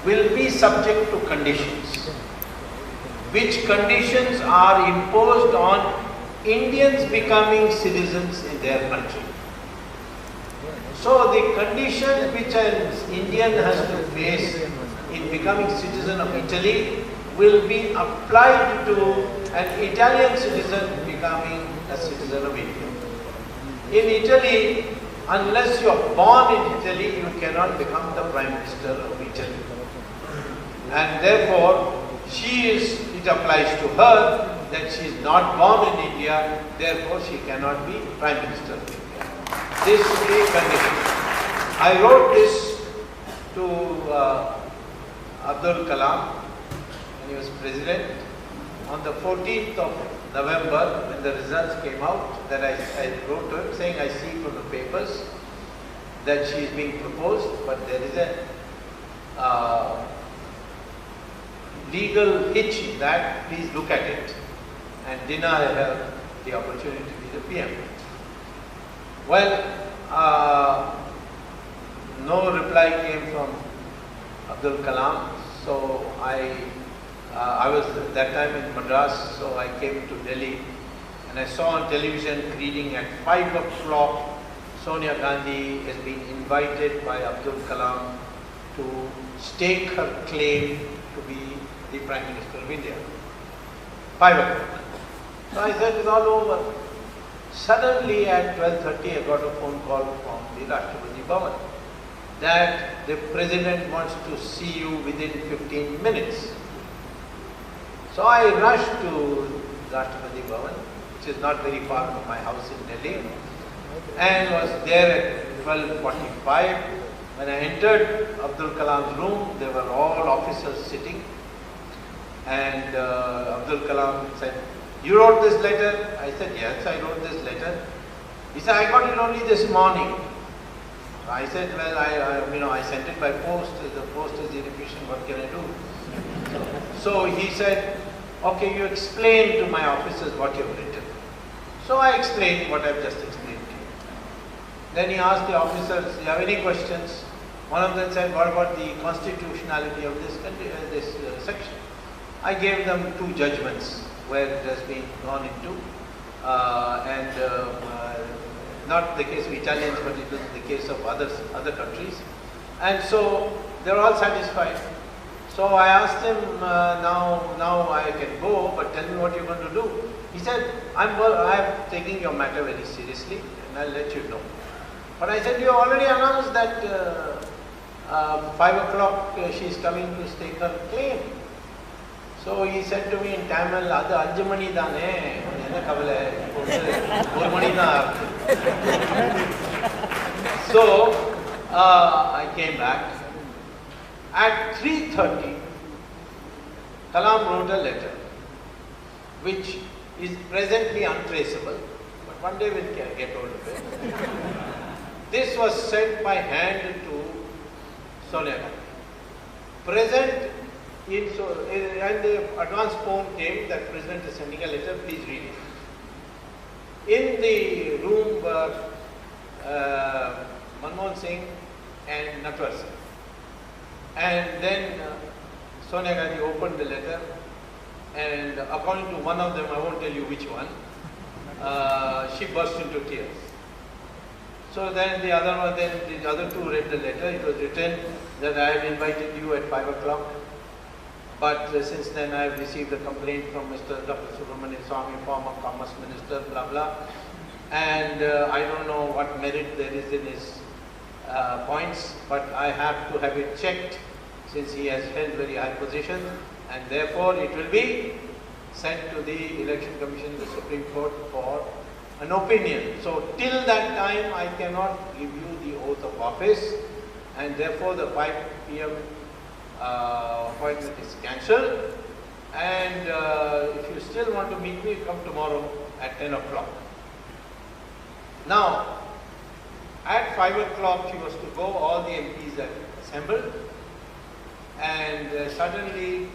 will be subject to conditions, which conditions are imposed on Indians becoming citizens in their country. So the condition which an Indian has to face in becoming citizen of Italy will be applied to an Italian citizen becoming a citizen of India. In Italy, unless you are born in Italy, you cannot become the Prime Minister of Italy. And therefore, it applies to her that she is not born in India, therefore she cannot be Prime Minister of India. This is the condition. I wrote this to Abdul Kalam when he was President on the 14th of November when the results came out. That I wrote to him saying, I see from the papers that she is being proposed, but there is a legal hitch in that. Please look at it and deny her the opportunity to be the PM. Well, no reply came from Abdul Kalam, so I was at that time in Madras, so I came to Delhi and I saw on television reading at 5 o'clock Sonia Gandhi has been invited by Abdul Kalam to stake her claim to be the Prime Minister of India. 5 o'clock. So I said, it's all over. Suddenly at 12:30 I got a phone call from the Rashtrapati Bhavan that the President wants to see you within 15 minutes. So I rushed to Rashtrapati Bhavan, which is not very far from my house in Delhi, and was there at 12:45. When I entered Abdul Kalam's room, there were all officers sitting, and Abdul Kalam said, "You wrote this letter?" I said, "Yes, I wrote this letter." He said, "I got it only this morning." I said, "Well, I sent it by post. The post is inefficient. What can I do?" So he said, "Okay, you explain to my officers what you have written." So I explained what I have just explained to you. Then he asked the officers, "Do you have any questions?" One of them said, "What about the constitutionality of this section?" I gave them 2 judgments where it has been gone into, not the case of Italians, but it was the case of other countries. And so they are all satisfied. So I asked him, now I can go, but tell me what you're going to do. He said, I'm taking your matter very seriously and I'll let you know. But I said, you already announced that 5 o'clock she is coming to stake her claim. So he said to me in Tamil, "Adu 5 mani dane, enna kavala, 1 mani dhaan." So I came back. At 3:30, Kalam wrote a letter, which is presently untraceable, but one day we'll get hold of it. This was sent by hand to Sonia Gandhi. Present. And the advance phone came that President is sending a letter, please read it. In the room were Manmohan Singh and Natwar Singh. And then Sonia Gandhi opened the letter, and according to one of them, I won't tell you which one, she burst into tears. So then the other 2 read the letter. It was written that I have invited you at 5 o'clock. But since then I have received a complaint from Mr. Dr. Subramanian Swamy, former Commerce Minister, blah blah. And I don't know what merit there is in his points, but I have to have it checked since he has held very high position, and therefore it will be sent to the Election Commission, the Supreme Court, for an opinion. So till that time I cannot give you the oath of office, and therefore the 5 p.m. appointment is cancelled, and if you still want to meet me, come tomorrow at 10 o'clock. Now, at 5 o'clock she was to go, all the MPs are assembled, and suddenly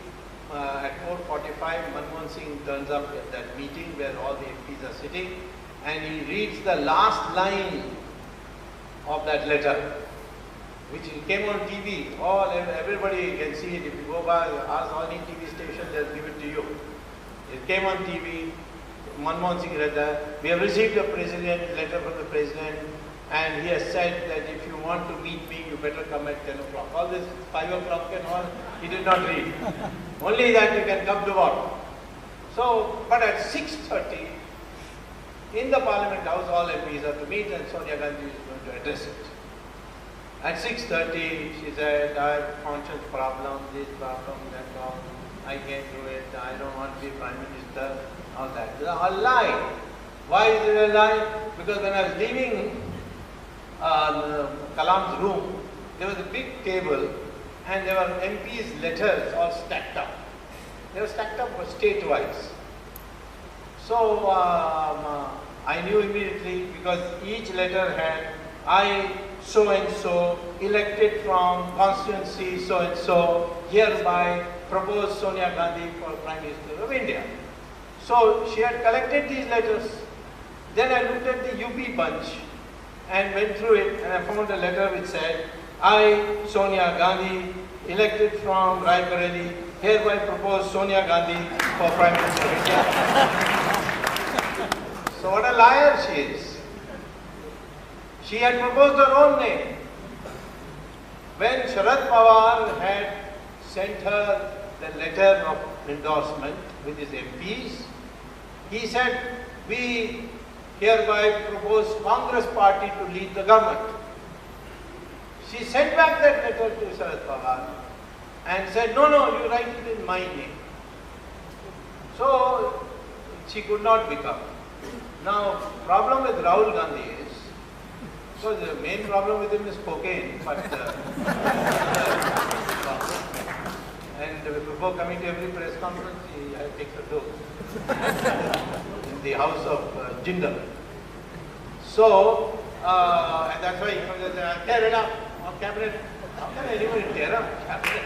at 4:45 Manmohan Singh turns up at that meeting where all the MPs are sitting, and he reads the last line of that letter. which came on TV. Everybody can see it. If you go by, ask any TV station, they'll give it to you. It came on TV. Manmohan Singh read that. We have received a letter from the president, and he has said that if you want to meet me, you better come at 10 o'clock. All this 5 o'clock and all, he did not read. Only that you can come to work. So, but at 6:30, in the Parliament House, all MPs are to meet, and Sonia Gandhi is going to address it. At 6:30, she said, I have conscience problem, this problem, that problem, I can't do it, I don't want to be Prime Minister, all that. It's a lie. Why is it a lie? Because when I was leaving Kalam's room, there was a big table and there were MPs' letters all stacked up. They were stacked up state-wise. So I knew immediately, because each letter had I so and so elected from constituency so and so hereby propose Sonia Gandhi for Prime Minister of India. So she had collected these letters. Then I looked at the UP bunch and went through it, and I found a letter which said, I, Sonia Gandhi, elected from Raebareli, hereby propose Sonia Gandhi for Prime Minister of India. So what a liar she is. She had proposed her own name. When Sharad Pawar had sent her the letter of endorsement with his MPs, he said, we hereby propose Congress party to lead the government. She sent back that letter to Sharad Pawar and said, no, you write it in my name. So she could not become. Now, problem with Rahul Gandhi is, so the main problem with him is cocaine, but and before coming to every press conference, he takes a dose in the house of Jindal. So, and that's why he comes and says, tear it up on cabinet. How can anybody tear up cabinet?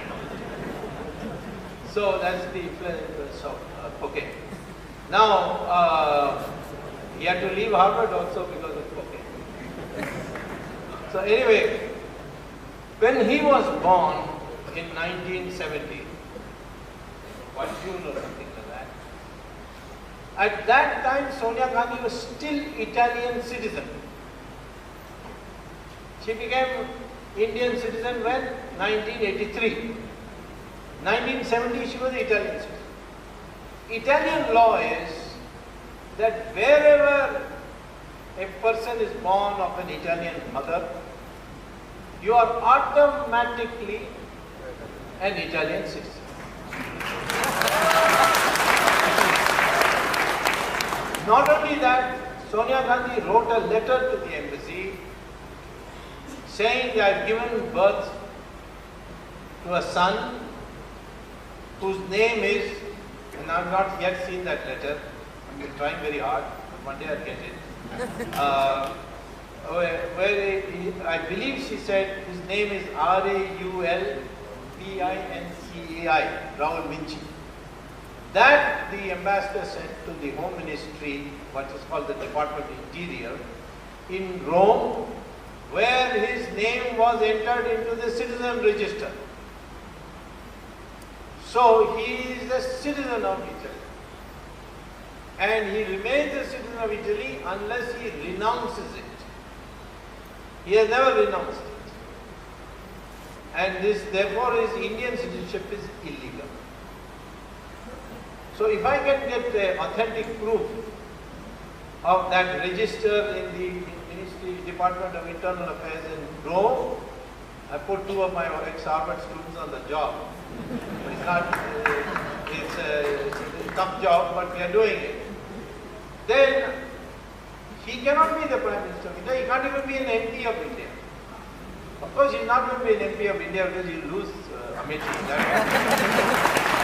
So that's the influence of cocaine. Now, he had to leave Harvard also because of cocaine. So anyway, when he was born in 1970, 1 June or something like that, at that time Sonia Gandhi was still Italian citizen. She became Indian citizen when? 1983. 1970 she was Italian citizen. Italian law is that wherever a person is born of an Italian mother, you are automatically an Italian citizen. Not only that, Sonia Gandhi wrote a letter to the embassy saying that I have given birth to a son whose name is, and I have not yet seen that letter, I am trying very hard, but one day I will get it. I believe she said his name is Raulvincai, Raul Vinci. That the ambassador sent to the Home Ministry, what is called the Department of Interior, in Rome, where his name was entered into the citizen register. So he is a citizen of Italy. And he remains a citizen of Italy unless he renounces it. He has never renounced it. And this, therefore, his Indian citizenship is illegal. So if I can get the authentic proof of that register in the Department of Internal Affairs in Rome, I put 2 of my ex-Harvard students on the job. It's not, it's a tough job, but we are doing it. Then he cannot be the Prime Minister of India. He can't even be an MP of India. Of course, he is not going to be an MP of India because he will lose Amit.